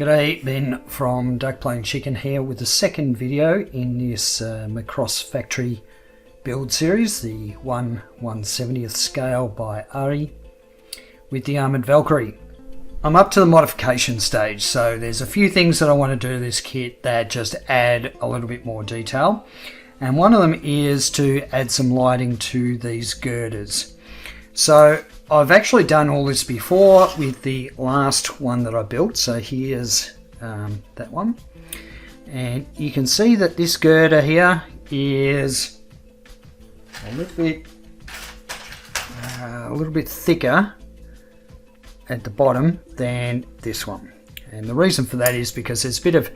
G'day, Ben from Duck Plain Chicken here with the second video in this Macross factory build series, the 1/170th scale by Arii with the Armored Valkyrie. I'm up to the modification stage, so there's a few things that I want to do to this kit that just add a little bit more detail. And one of them is to add some lighting to these girders. So I've actually done all this before with the last one that I built. So here's that one. And you can see that this girder here is a little bit thicker at the bottom than this one. And the reason for that is because there's a bit of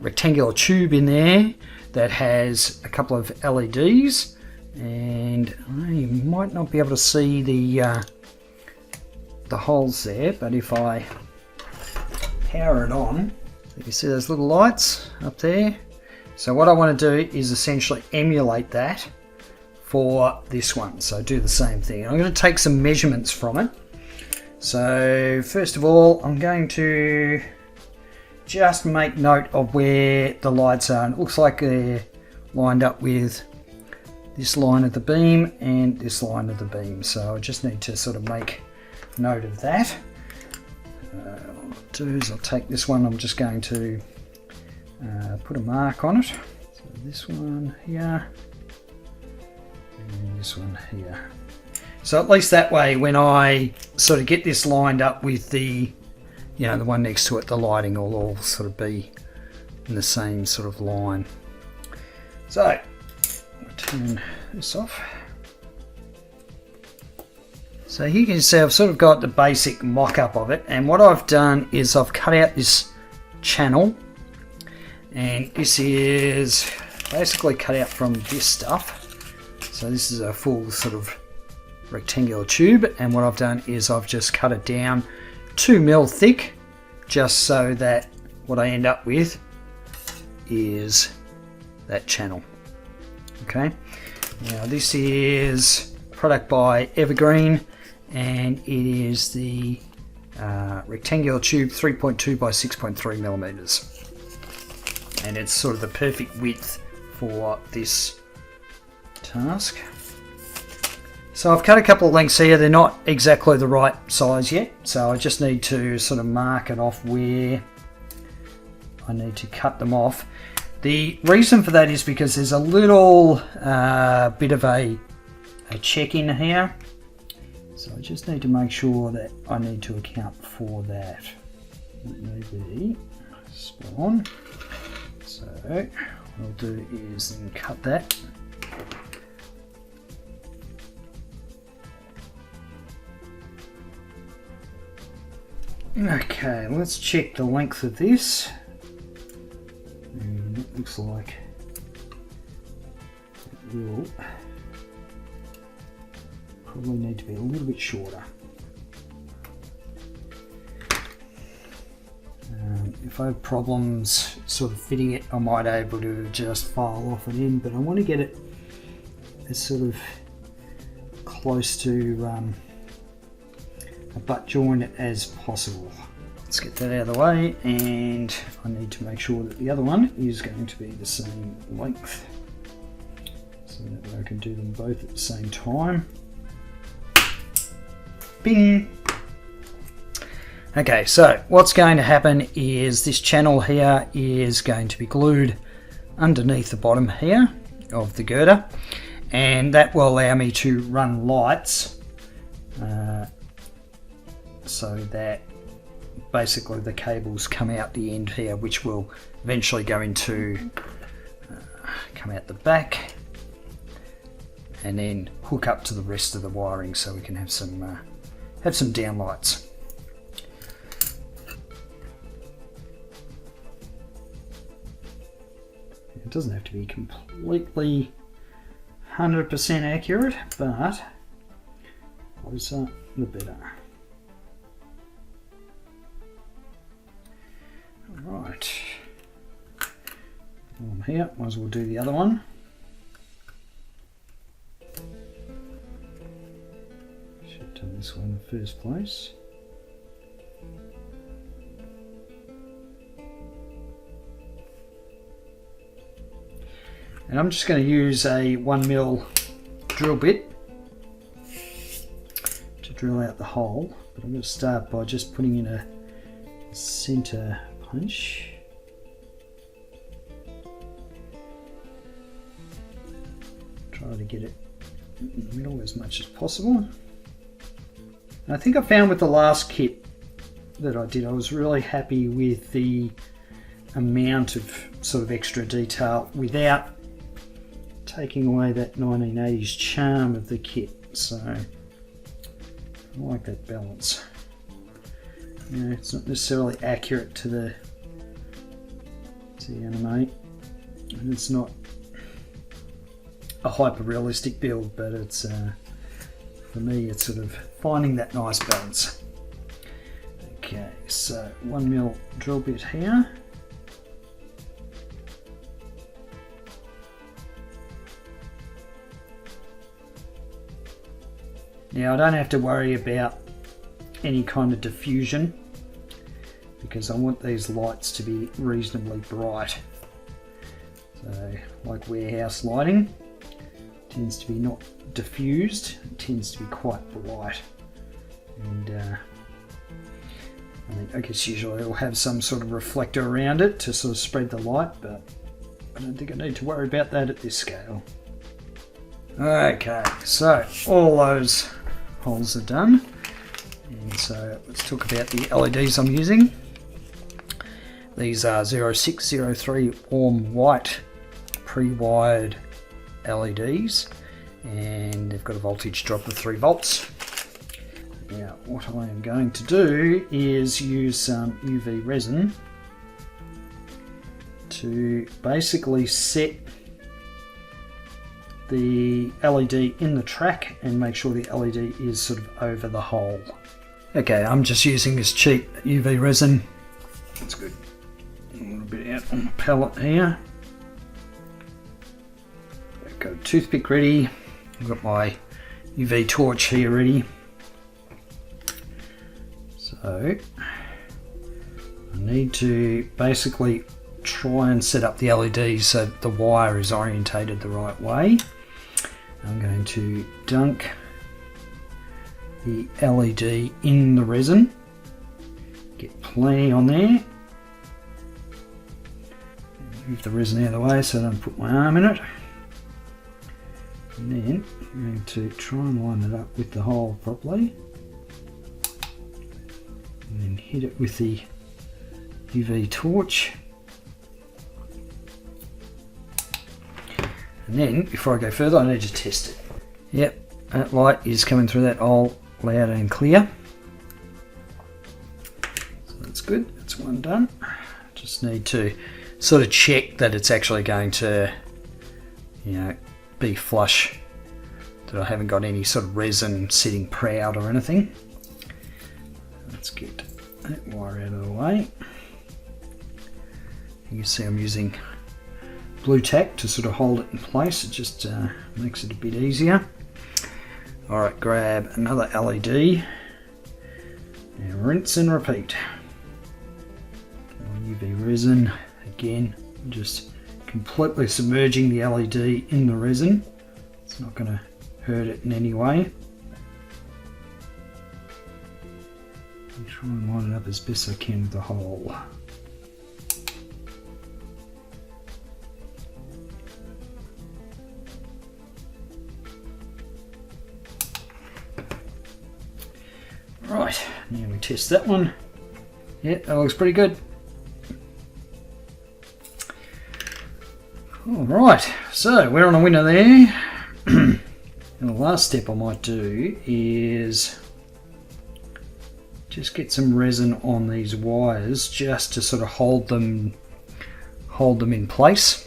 rectangular tube in there that has a couple of LEDs. And you might not be able to see the holes there, but if I power it on, you can see those little lights up there. So what I want to do is essentially emulate that for this one. So do the same thing. I'm going to take some measurements from it. So first of all, I'm going to just make note of where the lights are. And it looks like they're lined up with this line of the beam and this line of the beam, so I just need to sort of make note of that. What I'll do is I'll take this one, I'm just going to put a mark on it. So this one here and this one here. So at least that way, when I sort of get this lined up with the, the one next to it, the lighting will all sort of be in the same sort of line. So turn this off. So here you can see I've sort of got the basic mock-up of it, and what I've done is I've cut out this channel, and this is basically cut out from this stuff. So this is a full sort of rectangular tube, and what I've done is I've just cut it down 2 mil thick, just so that what I end up with is that channel. Okay, now this is a product by Evergreen, and it is the rectangular tube 3.2 by 6.3 millimeters, and it's sort of the perfect width for this task. So I've cut a couple of lengths here. They're not exactly the right size yet, so I just need to sort of mark it off where I need to cut them off. The reason for that is because there's a little bit of a check in here. So I just need to make sure that I need to account for that. It may be spot on. So what I'll do is then cut that. Okay, let's check the length of this. And it looks like it will probably need to be a little bit shorter. If I have problems sort of fitting it, I might be able to just file off and in, but I want to get it as sort of close to a butt joint as possible. Let's get that out of the way, and I need to make sure that the other one is going to be the same length, so that way I can do them both at the same time. Bing! Okay, so what's going to happen is this channel here is going to be glued underneath the bottom here of the girder, and that will allow me to run lights so that basically the cables come out the end here, which will eventually go into come out the back and then hook up to the rest of the wiring, so we can have some downlights. It doesn't have to be completely 100% accurate, but closer the better. Right, I'm here, might as well do the other one. Should have done this one in the first place. And I'm just going to use a 1mm drill bit to drill out the hole, but I'm going to start by just putting in a center punch. Try to get it in the middle as much as possible. And I think I found with the last kit that I did, I was really happy with the amount of sort of extra detail without taking away that 1980s charm of the kit. So I like that balance. You know, it's not necessarily accurate to the anime, and it's not a hyper realistic build, but it's for me it's sort of finding that nice balance. Okay, so 1mm drill bit here. Now I don't have to worry about any kind of diffusion because I want these lights to be reasonably bright. So like warehouse lighting tends to be not diffused, it tends to be quite bright. And I guess usually it'll have some sort of reflector around it to sort of spread the light, but I don't think I need to worry about that at this scale. Okay, so all those holes are done. And so let's talk about the LEDs I'm using. These are 0603 warm white pre-wired LEDs, and they've got a voltage drop of 3 volts. Now what I am going to do is use some UV resin to basically set the LED in the track and make sure the LED is sort of over the hole. Okay, I'm just using this cheap UV resin. That's good. A little bit out on the palette here. I've got a toothpick ready. I've got my UV torch here ready. So I need to basically try and set up the LED so the wire is orientated the right way. I'm going to dunk the LED in the resin, get plenty on there, move the resin out of the way so I don't put my arm in it, and then I'm going to try and line it up with the hole properly, and then hit it with the UV torch. And then, before I go further, I need to test it. Yep, that light is coming through that hole loud and clear. So that's good, that's one done. Just need to sort of check that it's actually going to, you know, be flush, that I haven't got any sort of resin sitting proud or anything. Let's get that wire out of the way. You can see I'm using blue tack to sort of hold it in place. It just makes it a bit easier. Alright, grab another LED and rinse and repeat. UV resin, again, just completely submerging the LED in the resin. It's not going to hurt it in any way. I'll try and line it up as best I can with the hole. Right, now we test that one. Yeah, that looks pretty good. Alright, so we're on a winner there. And the last step I might do is just get some resin on these wires just to sort of hold them in place.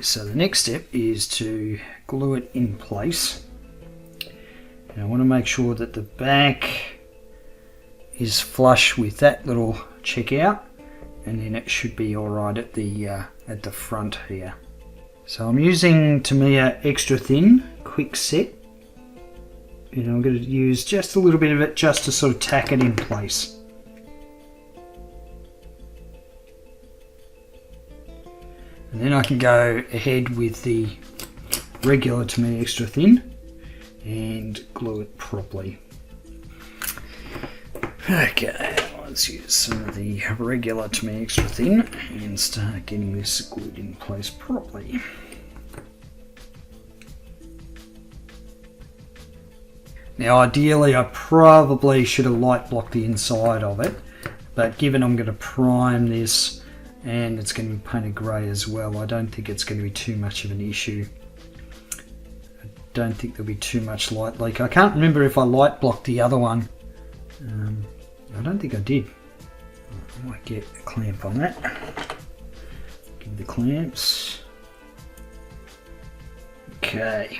So the next step is to glue it in place. And I want to make sure that the back is flush with that little checkout, and then it should be all right at the front here. So I'm using Tamiya extra thin quick set, and I'm going to use just a little bit of it just to sort of tack it in place. And then I can go ahead with the regular Tamiya extra thin and glue it properly. Okay, let's use some of the regular Tamiya extra thin and start getting this glued in place properly. Now ideally I probably should have light blocked the inside of it, but given I'm going to prime this and it's going to be painted grey as well, I don't think it's going to be too much of an issue. I don't think there'll be too much light leak. I can't remember if I light blocked the other one. I don't think I did. I might get a clamp on that. Give the clamps. Okay.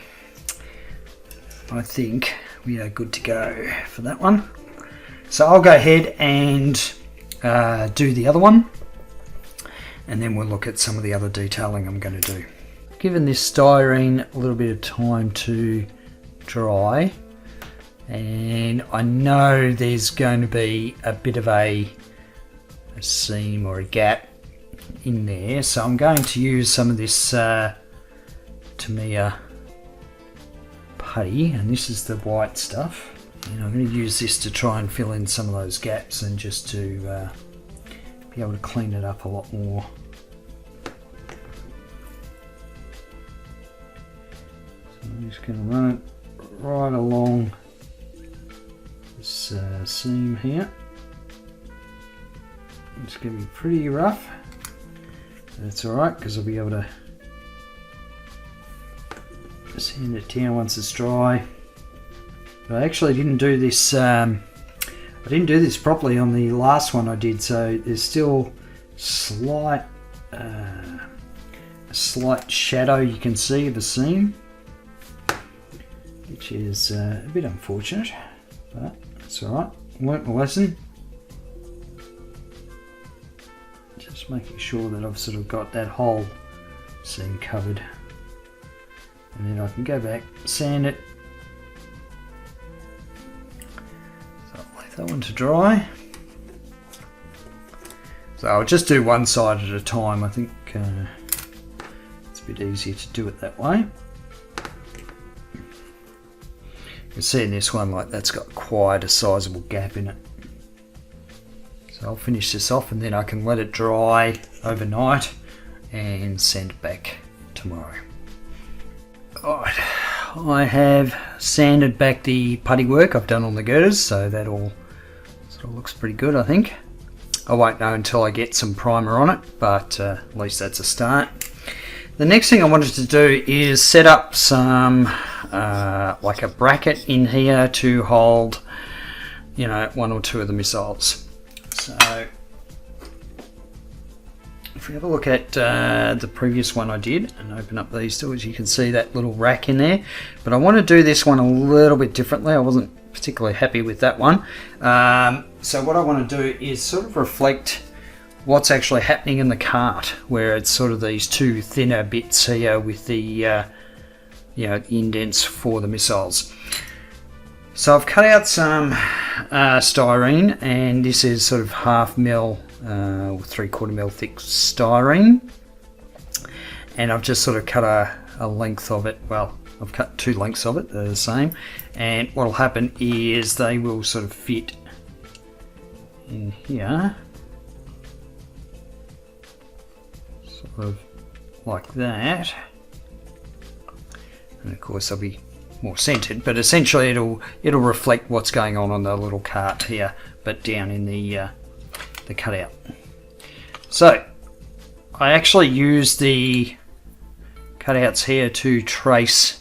I think we are good to go for that one. So I'll go ahead and do the other one, and then we'll look at some of the other detailing I'm going to do. Given this styrene a little bit of time to dry, and I know there's going to be a bit of a seam or a gap in there, so I'm going to use some of this Tamiya putty, and this is the white stuff, and I'm going to use this to try and fill in some of those gaps and just to be able to clean it up a lot more. So I'm just going to run it right along this seam here. It's going to be pretty rough. That's alright, because I'll be able to sand it down once it's dry. But I actually didn't do this. I didn't do this properly on the last one I did, so there's still a slight shadow you can see of a seam, which is a bit unfortunate, but that's alright. Learnt my lesson. Just making sure that I've sort of got that whole seam covered, and then I can go back, sand it. So I'll leave that one to dry. So I'll just do one side at a time. I think it's a bit easier to do it that way. You can see in this one, like, that's got quite a sizable gap in it. So I'll finish this off, and then I can let it dry overnight and send it back tomorrow. Alright, I have sanded back the putty work I've done on the girders, so that all sort of looks pretty good, I think. I won't know until I get some primer on it, but at least that's a start. The next thing I wanted to do is set up some like a bracket in here to hold, you know, one or two of the missiles. So if we have a look at the previous one I did and open up these two, as you can see that little rack in there, but I want to do this one a little bit differently. I wasn't particularly happy with that one. So what I want to do is sort of reflect what's actually happening in the cart, where it's sort of these two thinner bits here with the you know, indents for the missiles. So I've cut out some styrene, and this is sort of 1/2 mil or 3/4 mil thick styrene, and I've just sort of cut a length of it. Well, I've cut 2 lengths of it, they're the same, and what will happen is they will sort of fit in here, sort of like that, and of course they'll be more centered, but essentially it'll reflect what's going on the little cart here, but down in the cutout. So I actually use the cutouts here to trace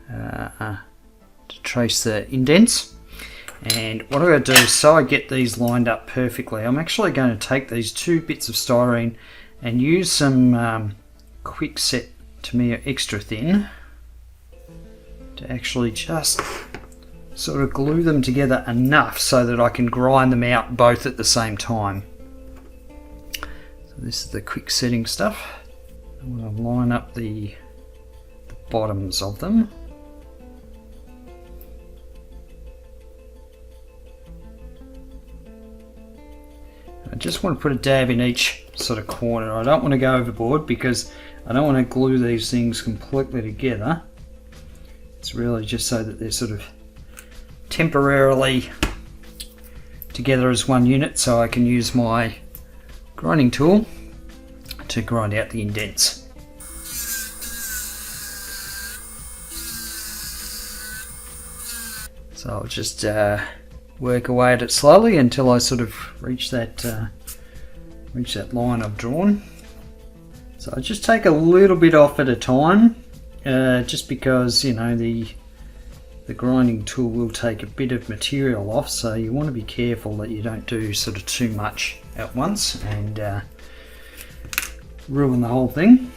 the indents, and what I'm going to do, so I get these lined up perfectly, I'm actually going to take these 2 bits of styrene and use some quick set Tamiya extra thin to actually just sort of glue them together enough so that I can grind them out both at the same time. So this is the quick setting stuff. I want to line up the bottoms of them. I just want to put a dab in each sort of corner. I don't want to go overboard because I don't want to glue these things completely together. It's really just so that they're sort of temporarily together as one unit, so I can use my grinding tool to grind out the indents. So I'll just work away at it slowly until I sort of reach that line I've drawn. So I just take a little bit off at a time, just because, you know, the grinding tool will take a bit of material off, so you want to be careful that you don't do sort of too much at once and ruin the whole thing.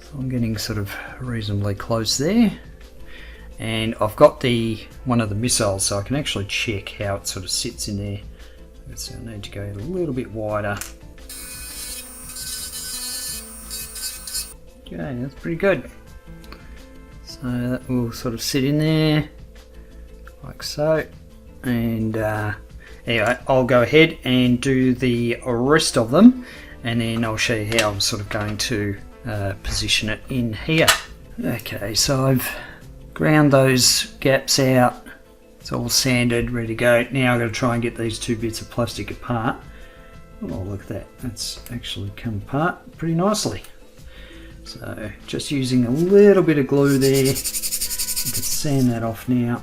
So I'm getting sort of reasonably close there, and I've got one of the missiles, so I can actually check how it sort of sits in there. So I need to go a little bit wider. Okay, that's pretty good. So that will sort of sit in there like so, and anyway, I'll go ahead and do the rest of them, and then I'll show you how I'm sort of going to position it in here. Okay, so I've ground those gaps out. It's all sanded, ready to go. Now I've got to try and get these two bits of plastic apart. Oh, look at that. That's actually come apart pretty nicely. So just using a little bit of glue there. You can sand that off now.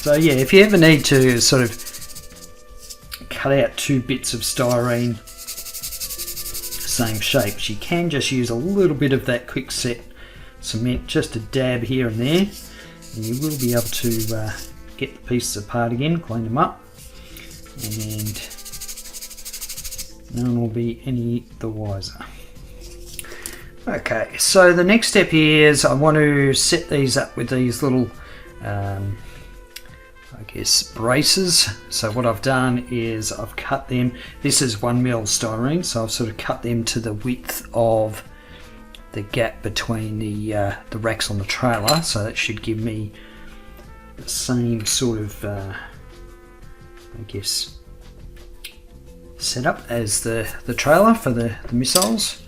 So yeah, if you ever need to sort of cut out two bits of styrene, same shapes, you can just use a little bit of that quick set cement, just a dab here and there, and you will be able to get the pieces apart again, clean them up, and no one will be any the wiser. Okay, so the next step here is I want to set these up with these little I guess braces. So what I've done is I've cut them, this is 1mm styrene, so I've sort of cut them to the width of the gap between the racks on the trailer, so that should give me the same sort of I guess setup as the trailer for the missiles.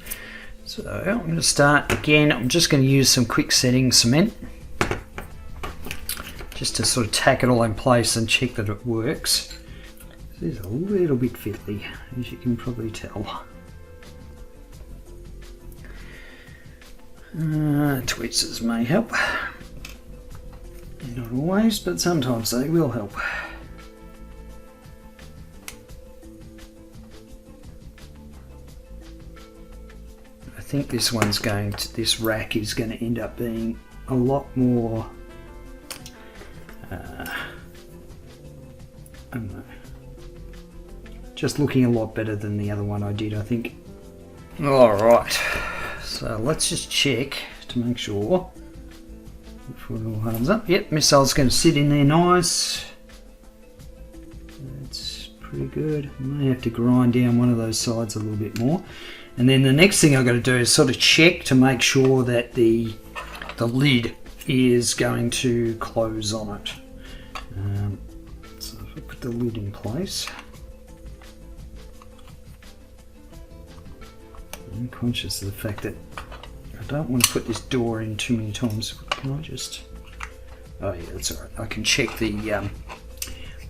So I'm going to start again. I'm just going to use some quick setting cement just to sort of tack it all in place and check that it works. This is a little bit fiddly, as you can probably tell. Tweezers may help. Not always, but sometimes they will help. I think this rack is going to end up being a lot more I don't know, just looking a lot better than the other one I did, I think. Alright, so let's just check to make sure before it all hardens up. Yep, missile's going to sit in there nice. That's pretty good. I may have to grind down one of those sides a little bit more. And then the next thing I've got to do is sort of check to make sure that the lid is going to close on it. So if I put the lid in place, I'm conscious of the fact that I don't want to put this door in too many times. Can I just? Oh yeah, that's alright. I can check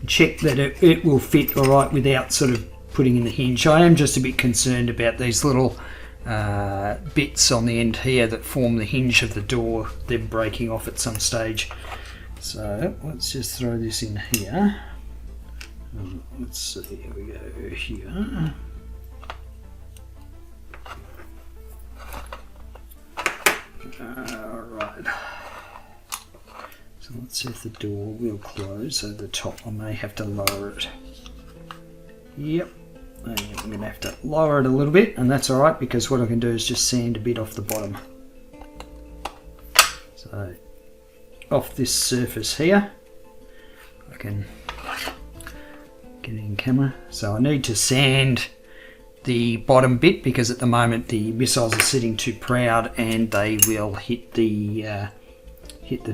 check that it will fit alright without sort of putting in the hinge. I am just a bit concerned about these little bits on the end here that form the hinge of the door, them breaking off at some stage. So let's just throw this in here. Let's see, here we go here. Alright, so let's see if the door will close. So the top, I may have to lower it. Yep, I'm going to have to lower it a little bit, and that's alright because what I can do is just sand a bit off the bottom. So off this surface here. I can get it in camera. So I need to sand the bottom bit because at the moment the missiles are sitting too proud and they will hit the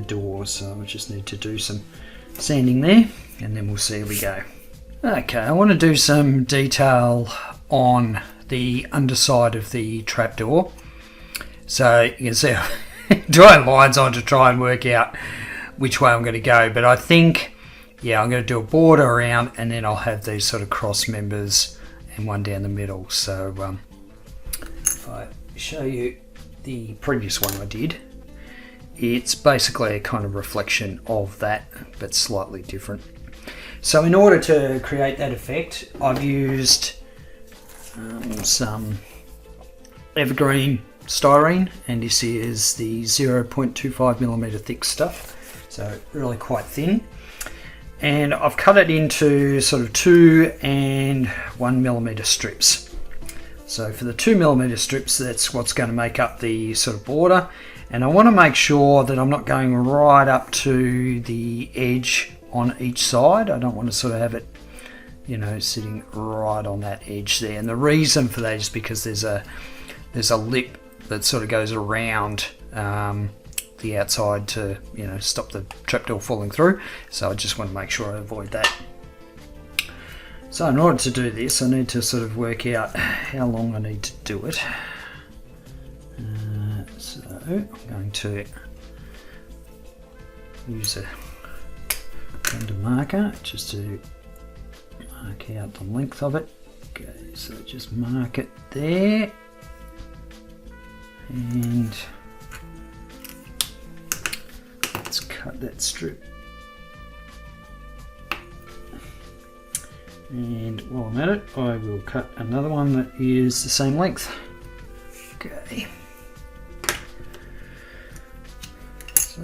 door. So I just need to do some sanding there, and then we'll see how we go. Okay, I want to do some detail on the underside of the trapdoor. So you can see I'm drawing lines on to try and work out which way I'm going to go, but I think, yeah, I'm going to do a border around and then I'll have these sort of cross members and one down the middle. So if I show you the previous one I did, it's basically a kind of reflection of that, but slightly different. So in order to create that effect, I've used some evergreen styrene, and this is the 0.25mm thick stuff, so really quite thin. And I've cut it into sort of 2 and 1mm strips. So for the 2mm strips, that's what's going to make up the sort of border. And I want to make sure that I'm not going right up to the edge on each side. I don't want to sort of have it, you know, sitting right on that edge there. And the reason for that is because there's a lip that sort of goes around the outside to, you know, stop the trapdoor falling through. So I just want to make sure I avoid that. So in order to do this, I need to sort of work out how long I need to do it. So I'm going to use a render marker just to mark out the length of it. Okay, so just mark it there, and let's cut that strip. And while I'm at it, I will cut another one that is the same length. Okay. So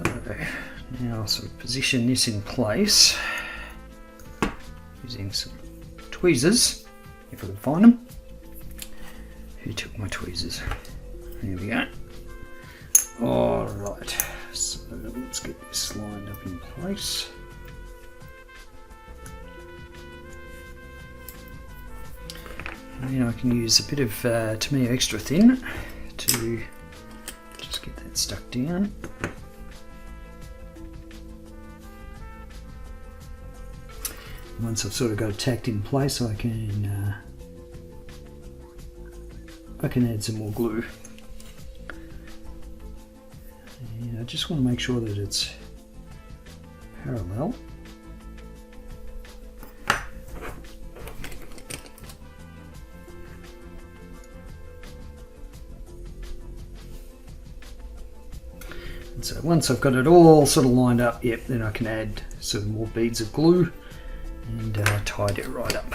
now I'll sort of position this in place using some tweezers, if I can find them. Who took my tweezers? There we go. Alright, so let's get this lined up in place. And I can use a bit of Tamiya extra thin to just get that stuck down. Once I've sort of got it tacked in place, I can add some more glue. And I just want to make sure that it's parallel. And so once I've got it all sort of lined up, yep, then I can add some more beads of glue and tied it right up.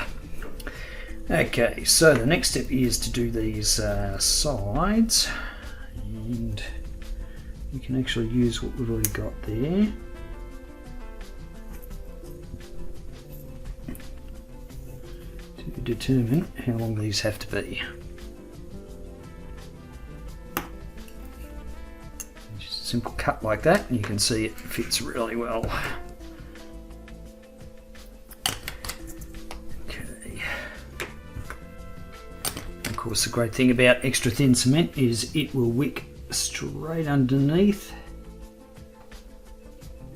Okay, so the next step is to do these sides, and we can actually use what we've already got there. To determine how long these have to be. Just a simple cut like that, and you can see it fits really well. Of course, the great thing about extra thin cement is it will wick straight underneath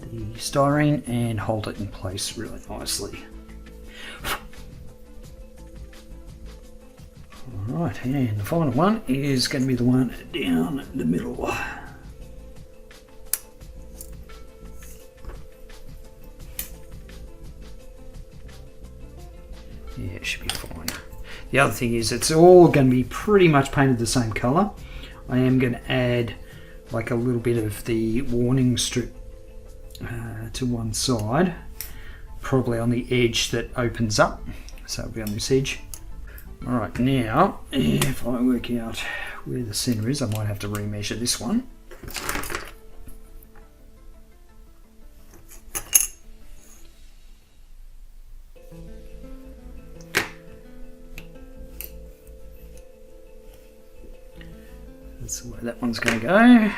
the styrene and hold it in place really nicely. Alright, and the final one is going to be the one down the middle. Yeah, it should be fine. The other thing is it's all going to be pretty much painted the same colour. I am going to add like a little bit of the warning strip to one side, probably on the edge that opens up, so it'll be on this edge. Alright, now if I work out where the centre is, I might have to remeasure this one. That's the way that one's going to go.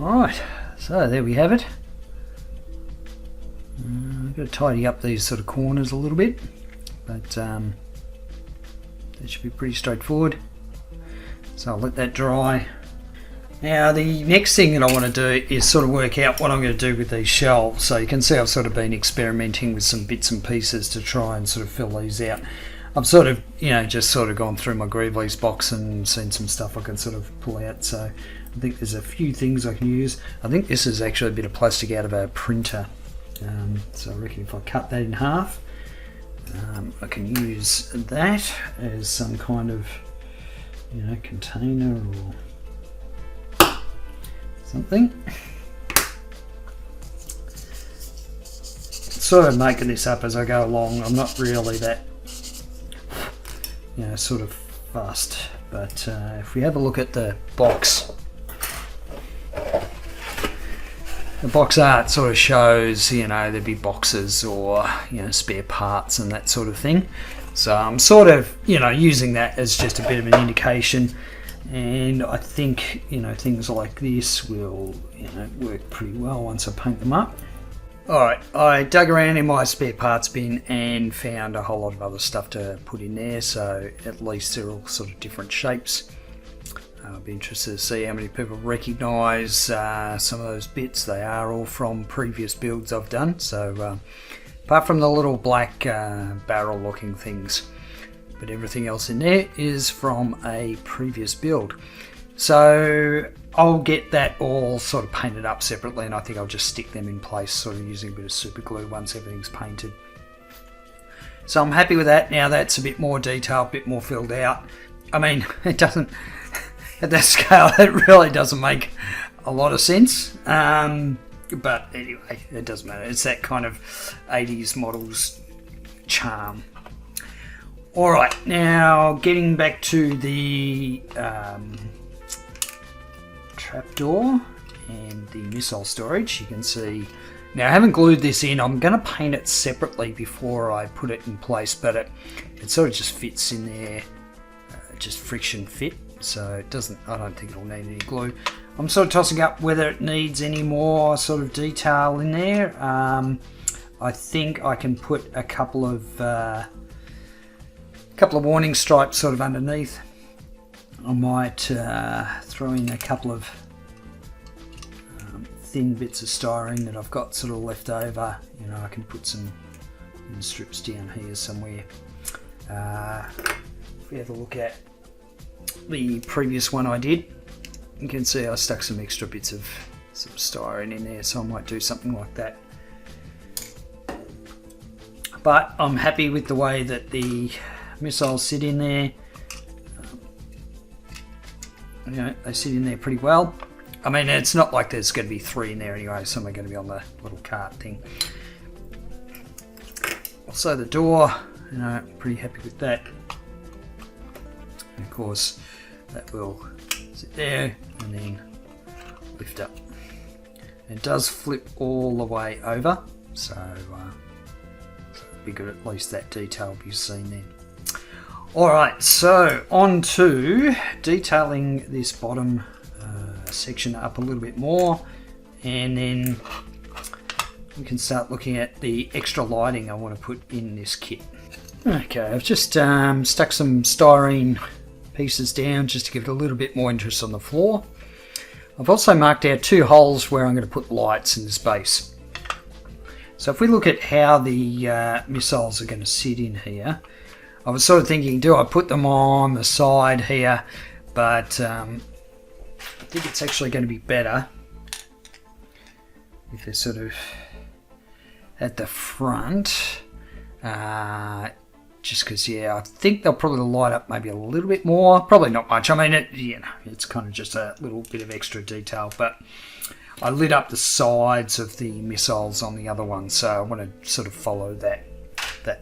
Alright, so there we have it. I've got to tidy up these sort of corners a little bit, but that should be pretty straightforward. So I'll let that dry. Now the next thing that I want to do is sort of work out what I'm going to do with these shelves. So you can see I've sort of been experimenting with some bits and pieces to try and sort of fill these out. I've sort of, just sort of gone through my Greevleys box and seen some stuff I can sort of pull out. So I think there's a few things I can use. I think this is actually a bit of plastic out of a printer. So I reckon if I cut that in half, I can use that as some kind of, container or something. Sort of making this up as I go along. I'm not really that sort of fussed, but if we have a look at the box art sort of shows there'd be boxes or spare parts and that sort of thing. So I'm sort of using that as just a bit of an indication, and I think things like this will work pretty well once I paint them up. Alright, I dug around in my spare parts bin and found a whole lot of other stuff to put in there, so at least they're all sort of different shapes. I'll be interested to see how many people recognise some of those bits. They are all from previous builds I've done, so apart from the little black barrel looking things, but everything else in there is from a previous build. So I'll get that all sort of painted up separately, and I think I'll just stick them in place sort of using a bit of super glue once everything's painted. So I'm happy with that. Now that's a bit more detailed, a bit more filled out. I mean, it doesn't, at that scale, it really doesn't make a lot of sense. But anyway, it doesn't matter. It's that kind of 80s models charm. Alright, now getting back to the trapdoor and the missile storage, you can see now I haven't glued this in. I'm going to paint it separately before I put it in place, but it sort of just fits in there, just friction fit, so it doesn't, I don't think it'll need any glue. I'm sort of tossing up whether it needs any more sort of detail in there. I think I can put a couple of warning stripes sort of underneath. I might throw in a couple of thin bits of styrene that I've got sort of left over. I can put some strips down here somewhere. If we have a look at the previous one I did, you can see I stuck some extra bits of some styrene in there, so I might do something like that. But I'm happy with the way that the missiles sit in there. They sit in there pretty well. I mean, it's not like there's going to be 3 in there anyway, some are going to be on the little cart thing. Also the door, pretty happy with that. And of course, that will sit there and then lift up. It does flip all the way over, so it'd be good, at least that detail will be seen then. Alright, so on to detailing this bottom section up a little bit more, and then we can start looking at the extra lighting I want to put in this kit. Okay, I've just stuck some styrene pieces down just to give it a little bit more interest on the floor. I've also marked out 2 holes where I'm going to put lights in this base. So if we look at how the missiles are going to sit in here, I was sort of thinking, do I put them on the side here? But I think it's actually going to be better if they're sort of at the front. Just because, I think they'll probably light up maybe a little bit more. Probably not much. I mean, it's kind of just a little bit of extra detail. But I lit up the sides of the missiles on the other one, so I want to sort of follow that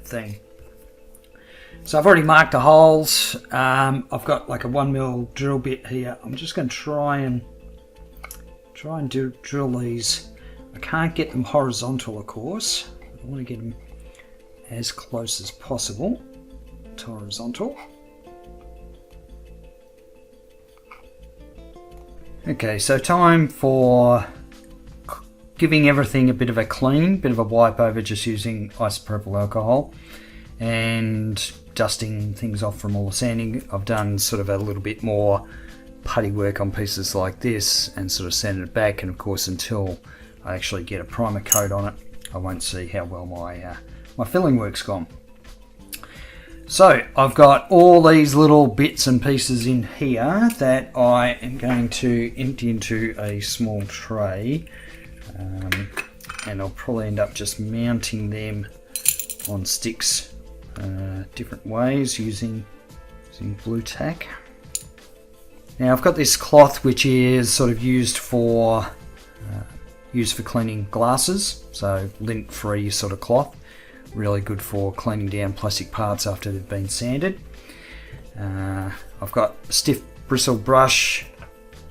thing. So I've already marked the holes. I've got like a 1mm drill bit here. I'm just going to try and drill these. I can't get them horizontal, of course. I want to get them as close as possible to horizontal. Okay, so time for giving everything a bit of a clean, bit of a wipe over, just using isopropyl alcohol and dusting things off from all the sanding. I've done sort of a little bit more putty work on pieces like this and sort of sanded it back, and of course until I actually get a primer coat on it, I won't see how well my filling work's gone. So I've got all these little bits and pieces in here that I am going to empty into a small tray, and I'll probably end up just mounting them on sticks different ways using blue tack. Now I've got this cloth which is sort of used for cleaning glasses, so lint-free sort of cloth. Really good for cleaning down plastic parts after they've been sanded. I've got a stiff bristle brush,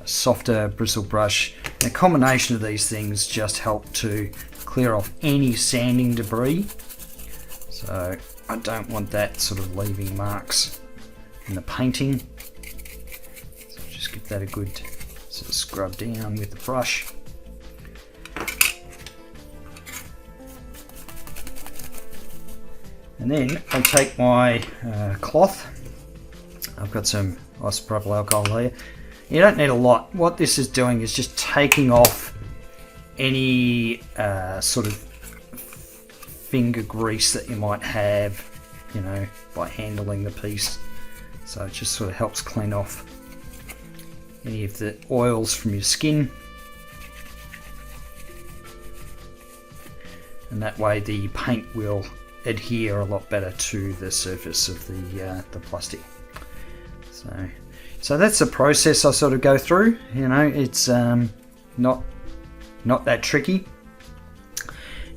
a softer bristle brush, and a combination of these things just help to clear off any sanding debris. So I don't want that sort of leaving marks in the painting. So just give that a good sort of scrub down with the brush. And then I'll take my cloth. I've got some isopropyl alcohol here. You don't need a lot. What this is doing is just taking off any sort of finger grease that you might have, you know, by handling the piece. So it just sort of helps clean off any of the oils from your skin. And that way the paint will adhere a lot better to the surface of the plastic. So that's the process I sort of go through. You know, it's not that tricky.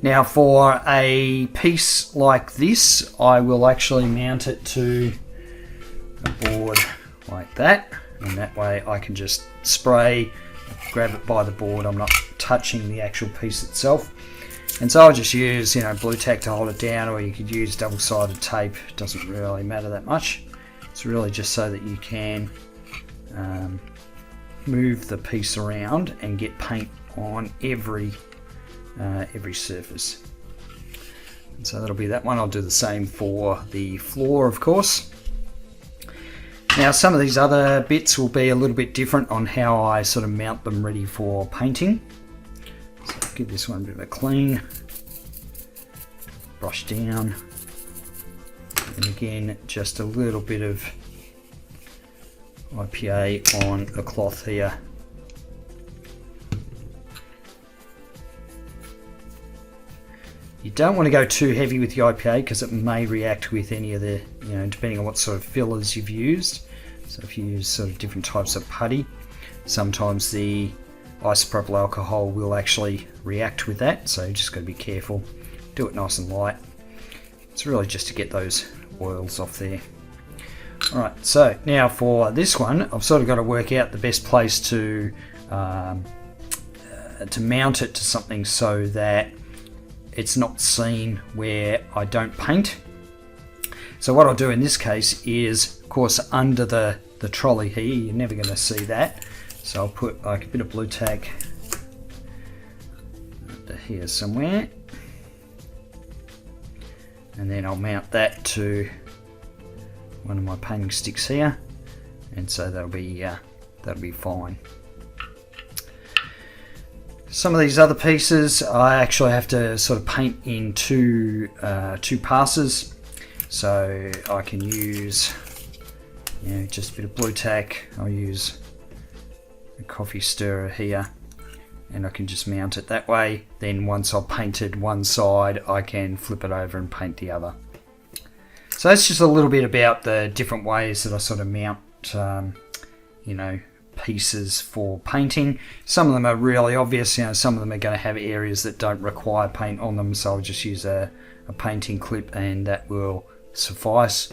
Now for a piece like this, I will actually mount it to a board like that, and that way I can just spray, grab it by the board. I'm not touching the actual piece itself. And so I'll just use, you know, blue tack to hold it down, or you could use double-sided tape. It doesn't really matter that much. It's really just so that you can move the piece around and get paint on every surface. And so that'll be that one. I'll do the same for the floor, of course. Now some of these other bits will be a little bit different on how I sort of mount them ready for painting. So I'll give this one a bit of a clean, brush down, and again just a little bit of IPA on the cloth here. You don't want to go too heavy with the IPA because it may react with any of the, you know, depending on what sort of fillers you've used. So if you use sort of different types of putty, sometimes the isopropyl alcohol will actually react with that, so you just got to be careful. Do it nice and light. It's really just to get those oils off there. Alright, so now for this one, I've sort of got to work out the best place to mount it to something so that it's not seen where I don't paint. So what I'll do in this case is, of course, under the trolley here, you're never going to see that. So I'll put like a bit of blue tack under here somewhere, and then I'll mount that to one of my painting sticks here, and so that'll be fine. Some of these other pieces I actually have to sort of paint in two passes, so I can use, you know, just a bit of blue tack. I'll use a coffee stirrer here, and I can just mount it that way. Then once I've painted one side, I can flip it over and paint the other. So that's just a little bit about the different ways that I sort of mount, you know, pieces for painting. Some of them are really obvious, you know, some of them are going to have areas that don't require paint on them, so I'll just use a painting clip and that will suffice.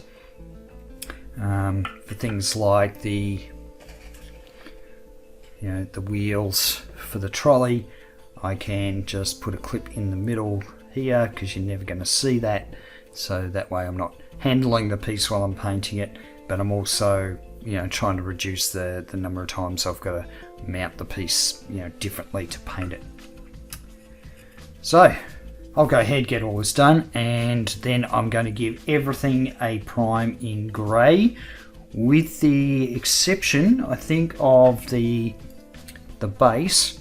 For things like the wheels for the trolley, I can just put a clip in the middle here because you're never going to see that, so that way I'm not handling the piece while I'm painting it, but I'm also, you know, trying to reduce the number of times I've got to mount the piece, differently to paint it. So I'll go ahead, get all this done, and then I'm going to give everything a prime in grey, with the exception, I think, of the base.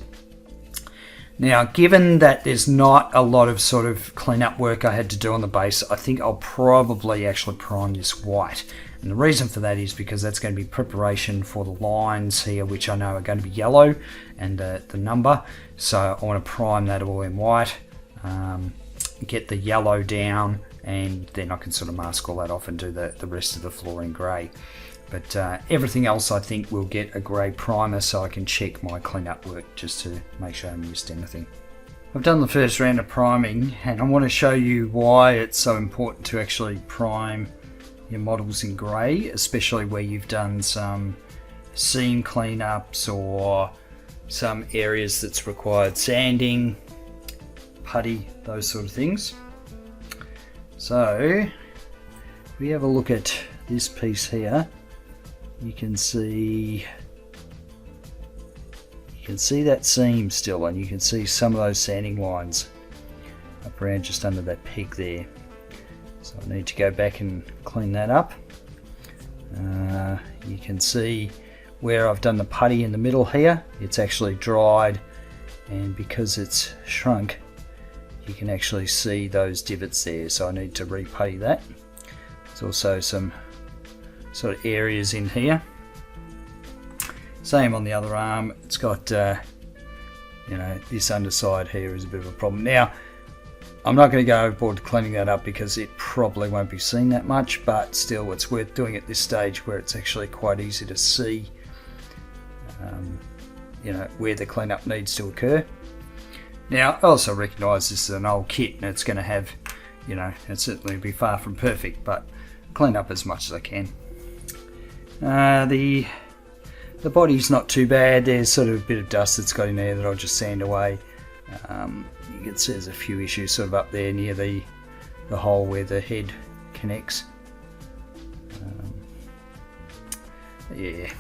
Now, given that there's not a lot of sort of cleanup work I had to do on the base, I think I'll probably actually prime this white. And the reason for that is because that's going to be preparation for the lines here, which I know are going to be yellow, and the number. So I want to prime that all in white, get the yellow down, and then I can sort of mask all that off and do the rest of the floor in grey. But everything else I think will get a grey primer, so I can check my cleanup work just to make sure I haven't missed anything. I've done the first round of priming, and I want to show you why it's so important to actually prime your models in grey, especially where you've done some seam cleanups or some areas that's required sanding, putty, those sort of things. So if we have a look at this piece here, you can see that seam still, and you can see some of those sanding lines up around just under that peg there. So I need to go back and clean that up. You can see where I've done the putty in the middle here, it's actually dried, and because it's shrunk, you can actually see those divots there, so I need to re-putty that. There's also some sort of areas in here. Same on the other arm. It's got this underside here is a bit of a problem. Now I'm not going to go overboard cleaning that up because it probably won't be seen that much, but still it's worth doing at this stage where it's actually quite easy to see where the cleanup needs to occur. Now I also recognise this is an old kit, and it's going to have, it's certainly be far from perfect, but clean up as much as I can. The body's not too bad. There's sort of a bit of dust that's got in there that I'll just sand away. You can see there's a few issues sort of up there near the hole where the head connects. Yeah.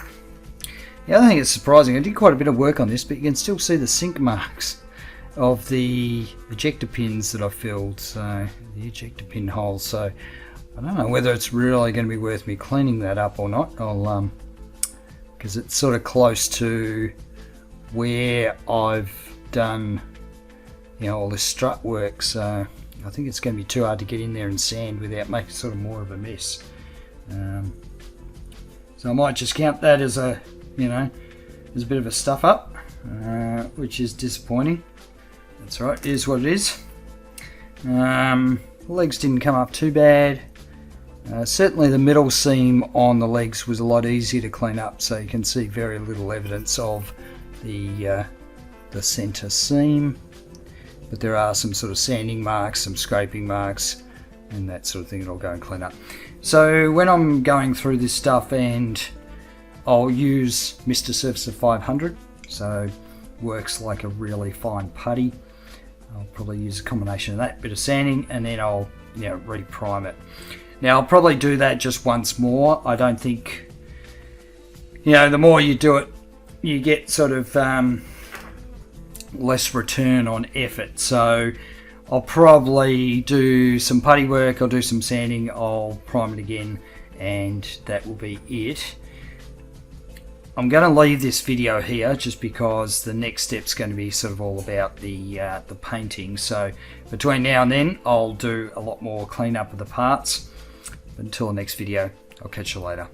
The other thing that's surprising, I did quite a bit of work on this, but you can still see the sink marks of the ejector pins that I filled, so the ejector pin holes. So I don't know whether it's really going to be worth me cleaning that up or not. I'll because it's sort of close to where I've done all this strut work, so I think it's going to be too hard to get in there and sand without making sort of more of a mess. So I might just count that as a as a bit of a stuff up, which is disappointing. That's right, it is what it is. The legs didn't come up too bad. Certainly the middle seam on the legs was a lot easier to clean up, so you can see very little evidence of the center seam, but there are some sort of sanding marks, some scraping marks, and that sort of thing that I'll go and clean up. So when I'm going through this stuff, and I'll use Mr. Surfacer 500, so works like a really fine putty. I'll probably use a combination of that, bit of sanding, and then I'll re-prime it. Now I'll probably do that just once more. I don't think, the more you do it, you get sort of less return on effort. So I'll probably do some putty work, I'll do some sanding, I'll prime it again, and that will be it. I'm going to leave this video here just because the next step's going to be sort of all about the painting. So between now and then I'll do a lot more cleanup of the parts. Until the next video, I'll catch you later.